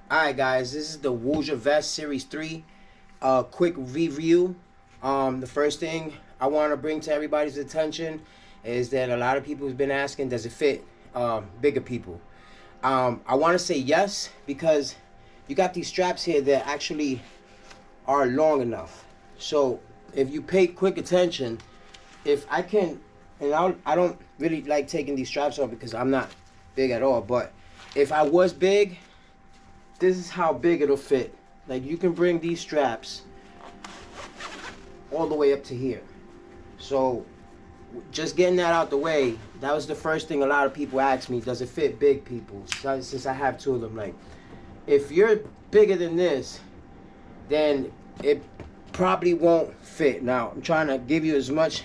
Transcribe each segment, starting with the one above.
Alright guys, this is the Woojer Vest Series 3 quick review. The first thing I want to bring to everybody's attention is that a lot of people have been asking, does it fit bigger people? I want to say yes, because you got these straps here that actually are long enough. So if you pay quick attention, if I can, and I don't really like taking these straps off because I'm not big at all, but if I was big, this is how big it'll fit. Like, you can bring these straps all the way up to here. So just getting that out the way, that was the first thing a lot of people asked me, does it fit big people? Since I have two of them, like, if you're bigger than this, then it probably won't fit. Now I'm trying to give you as much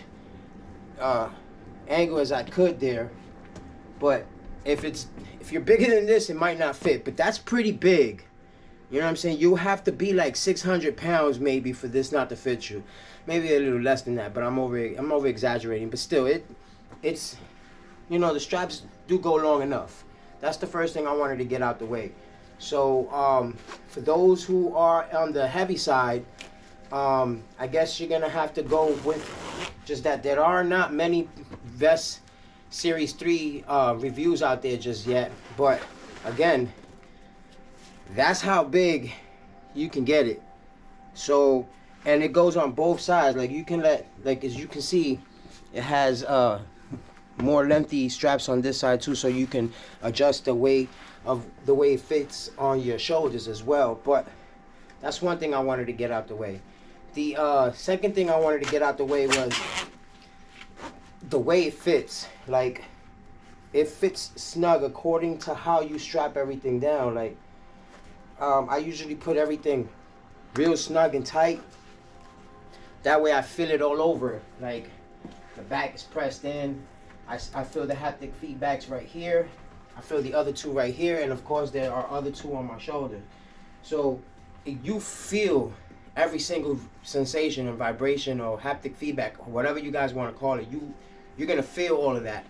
angle as I could there, but if you're bigger than this, it might not fit. But that's pretty big. You know what I'm saying? You'll have to be like 600 pounds maybe for this not to fit you. Maybe a little less than that, but I'm over exaggerating. But still, it's you know, the straps do go long enough. That's the first thing I wanted to get out the way. So for those who are on the heavy side, I guess you're gonna have to go with just that. There are not many Vest Series 3 reviews out there just yet, but again, that's how big you can get it. So, and it goes on both sides. Like, you can like, as you can see, it has more lengthy straps on this side too, so you can adjust the way it fits on your shoulders as well. But that's one thing I wanted to get out the way. The second thing I wanted to get out the way was the way it fits. Like, it fits snug according to how you strap everything down. Like, I usually put everything real snug and tight. That way I feel it all over. Like, the back is pressed in. I feel the haptic feedbacks right here. I feel the other two right here. And of course there are other two on my shoulder. So you feel every single sensation and vibration or haptic feedback, or whatever you guys want to call it. You're gonna feel all of that,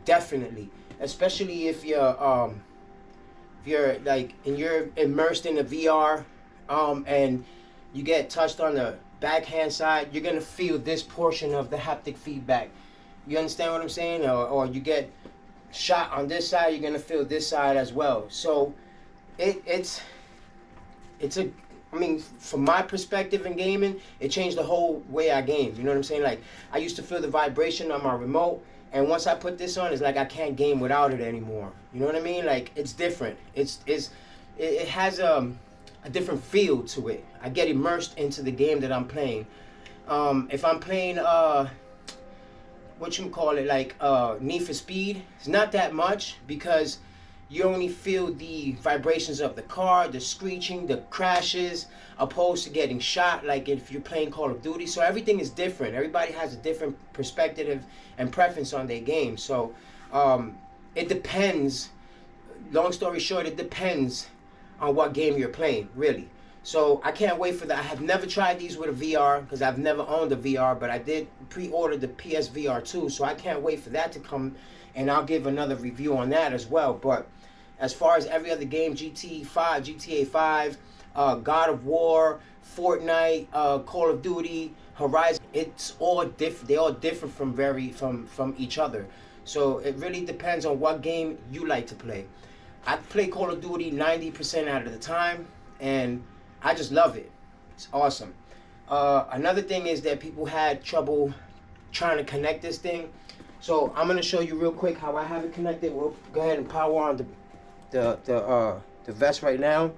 definitely. Especially if you're like, and you're immersed in the VR, and you get touched on the backhand side, you're gonna feel this portion of the haptic feedback. You understand what I'm saying? Or you get shot on this side, you're gonna feel this side as well. So it's a, I mean, from my perspective in gaming, it changed the whole way I game. You know what I'm saying? Like, I used to feel the vibration on my remote, and once I put this on, it's like I can't game without it anymore. You know what I mean? Like, it's different. It has a different feel to it. I get immersed into the game that I'm playing. If I'm playing what you call it, like Need for Speed, it's not that much, because you only feel the vibrations of the car, the screeching, the crashes, opposed to getting shot like if you're playing Call of Duty. So everything is different. Everybody has a different perspective and preference on their game. So it depends. Long story short, it depends on what game you're playing, really. So I can't wait for that. I have never tried these with a VR, because I've never owned a VR, but I did pre-order the PSVR 2, so I can't wait for that to come, and I'll give another review on that as well. But as far as every other game, GTA 5, God of War, Fortnite, Call of Duty, Horizon, it's all different. They all differ from each other. So it really depends on what game you like to play. I play Call of Duty 90% out of the time, and I just love it. It's awesome. Another thing is that people had trouble trying to connect this thing. So I'm gonna show you real quick how I have it connected. We'll go ahead and power on the vest right now.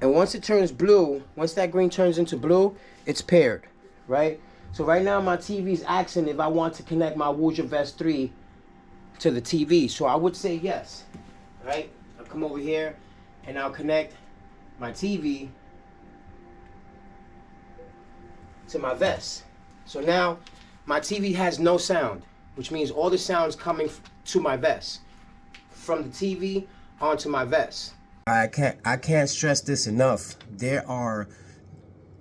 And once it turns blue, once that green turns into blue, it's paired, right? So right now my TV is asking if I want to connect my Woojer Vest 3 to the TV. So I would say yes, right? I'll come over here and I'll connect my TV to my vest. So now my TV has no sound, which means all the sound's coming to my vest, from the TV onto my vest. I can't stress this enough. There are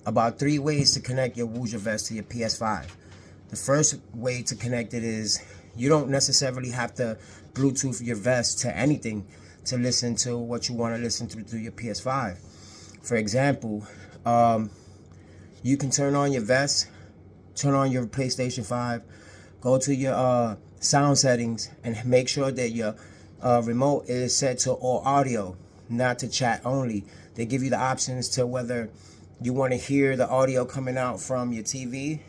about 3 ways to connect your Woojer Vest to your PS5. The first way to connect it is, you don't necessarily have to Bluetooth your vest to anything. to listen to what you want to listen to through your PS5. For example, you can turn on your vest, turn on your PlayStation 5, go to your sound settings, and make sure that your remote is set to all audio, not to chat only. They give you the options to whether you want to hear the audio coming out from your TV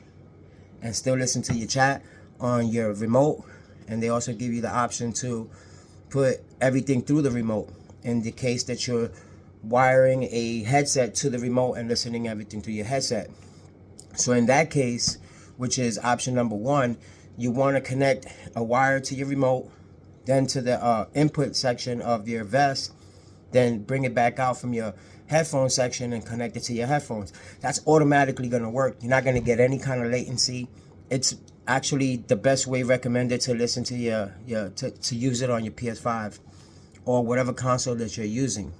and still listen to your chat on your remote, and they also give you the option to put everything through the remote in the case that you're wiring a headset to the remote and listening everything through your headset. So in that case, which is option number 1, you want to connect a wire to your remote, then to the input section of your vest, then bring it back out from your headphone section and connect it to your headphones. That's automatically going to work. You're not going to get any kind of latency. It's actually the best way recommended to listen to to use it on your PS5 or whatever console that you're using.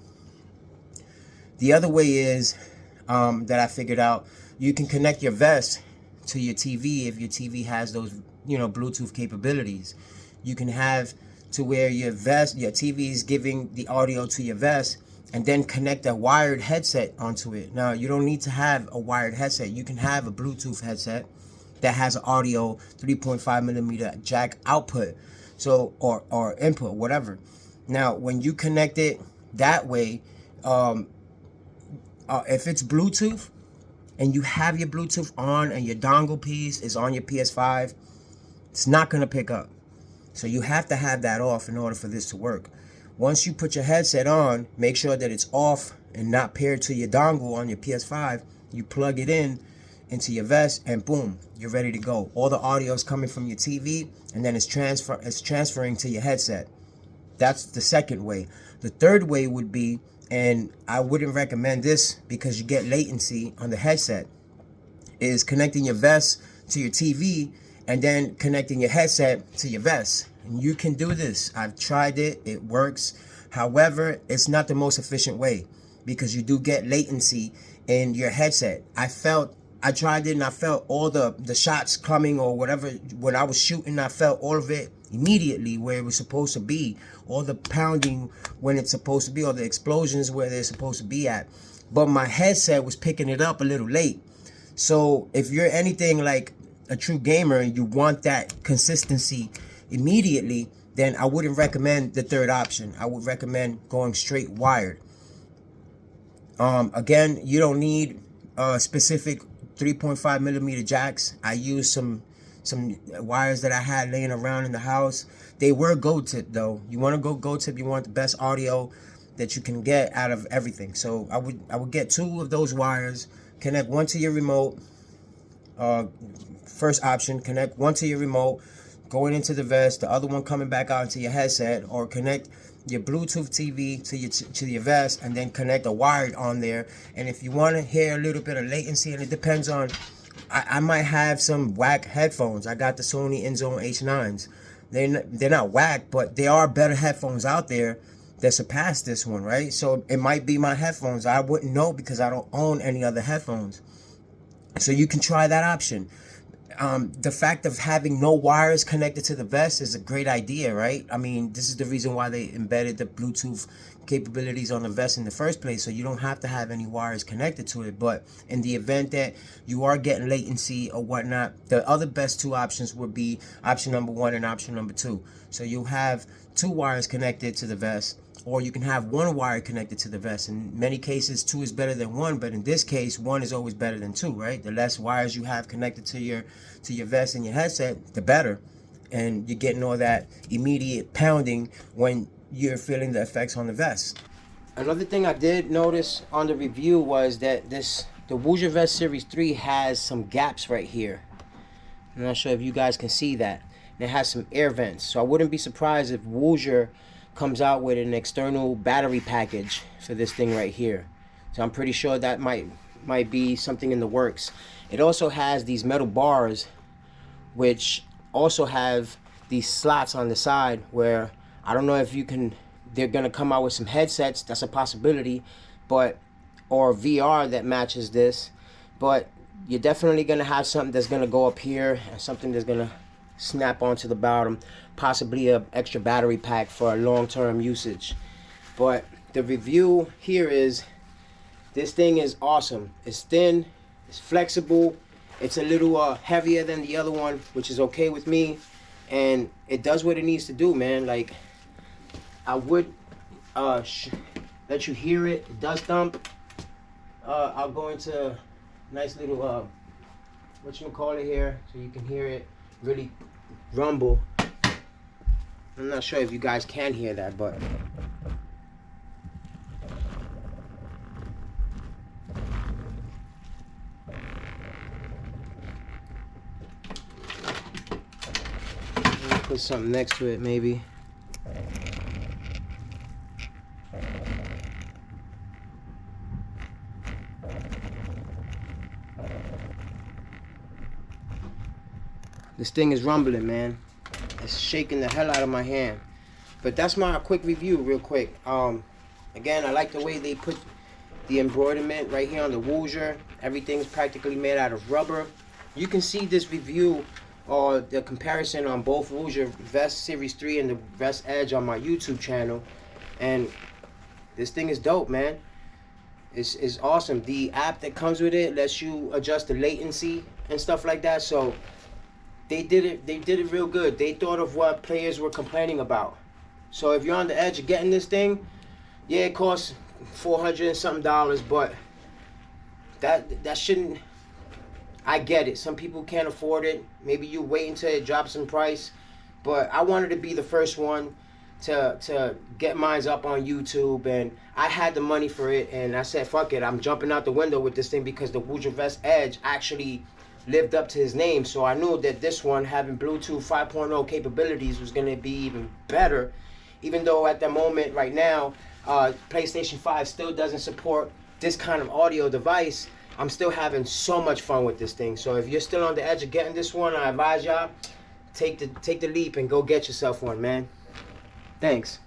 The other way is that I figured out, you can connect your vest to your TV if your TV has those, Bluetooth capabilities. You can have to where your TV is giving the audio to your vest, and then connect a wired headset onto it. Now, you don't need to have a wired headset. You can have a Bluetooth headset that has an audio 3.5 millimeter jack output, so or input, whatever. Now, when you connect it that way, if it's Bluetooth and you have your Bluetooth on and your dongle piece is on your PS5, it's not going to pick up. So you have to have that off in order for this to work. Once you put your headset on, make sure that it's off and not paired to your dongle on your PS5. You plug it in into your vest, and boom, you're ready to go. All the audio is coming from your TV, and then it's transferring to your headset. That's the second way. The third way would be, and I wouldn't recommend this because you get latency on the headset, is connecting your vest to your TV and then connecting your headset to your vest. And you can do this. I've tried it. It works. However, it's not the most efficient way because you do get latency in your headset. I tried it and I felt all the shots coming or whatever. When I was shooting, I felt all of it immediately where it was supposed to be. All the pounding when it's supposed to be, or the explosions where they're supposed to be at. But my headset was picking it up a little late. So if you're anything like a true gamer and you want that consistency immediately, then I wouldn't recommend the third option. I would recommend going straight wired. Again, you don't need specific 3.5 millimeter jacks. I used some wires that I had laying around in the house. They were Go-Tip though. You want to go Go-Tip, you want the best audio that you can get out of everything. So I would get 2 of those wires, connect one to your remote. First option, connect one to your remote, going into the vest, the other one coming back out into your headset, or connect your Bluetooth TV to your vest and then connect a wired on there. And if you want to hear a little bit of latency, and it depends on, I might have some whack headphones. I got the Sony InZone H9s. They're not whack, but there are better headphones out there that surpass this one, right? So it might be my headphones. I wouldn't know because I don't own any other headphones. So you can try that option. The fact of having no wires connected to the vest is a great idea, right? I mean, this is the reason why they embedded the Bluetooth capabilities on the vest in the first place, so you don't have to have any wires connected to it. But in the event that you are getting latency or whatnot, the other best 2 options would be option number 1 and option number 2. So you'll have 2 wires connected to the vest, or you can have 1 wire connected to the vest. In many cases, 2 is better than 1, but in this case, 1 is always better than 2, right? The less wires you have connected to your vest and your headset, the better. And you're getting all that immediate pounding when you're feeling the effects on the vest. Another thing I did notice on the review was that the Woojer Vest Series 3 has some gaps right here. I'm not sure if you guys can see that. And it has some air vents. So I wouldn't be surprised if Woojer comes out with an external battery package for this thing right here. So I'm pretty sure that might be something in the works. It also has these metal bars which also have these slots on the side where I don't know if they're gonna come out with some headsets, that's a possibility, or VR that matches this, but you're definitely gonna have something that's gonna go up here and something that's gonna snap onto the bottom, possibly an extra battery pack for long-term usage. But the review here is, this thing is awesome. It's thin, it's flexible, it's a little heavier than the other one, which is okay with me, and it does what it needs to do, man. Like, I would let you hear it. It does thump. I'll go into a nice little whatchamacallit here so you can hear it really rumble. I'm not sure if you guys can hear that, but put something next to it maybe. This thing is rumbling, man. It's shaking the hell out of my hand. But that's my quick review, real quick. Again, I like the way they put the embroiderment right here on the Woojer. Everything's practically made out of rubber. You can see this review or the comparison on both Woojer Vest Series 3 and the Vest Edge on my YouTube channel. And this thing is dope, man. It's awesome. The app that comes with it lets you adjust the latency and stuff like that. So they did it real good. They thought of what players were complaining about. So if you're on the edge of getting this thing, yeah, it costs $400 and something, but that shouldn't. I get it. Some people can't afford it. Maybe you wait until it drops in price. But I wanted to be the first one to get mine up on YouTube, and I had the money for it, and I said, fuck it, I'm jumping out the window with this thing because the Woojer Vest Edge actually lived up to his name. So I knew that this one, having Bluetooth 5.0 capabilities, was going to be even better, even though at the moment right now PlayStation 5 still doesn't support this kind of audio device. I'm still having so much fun with this thing. So if you're still on the edge of getting this one, I advise y'all, take the leap and go get yourself one, man. Thanks.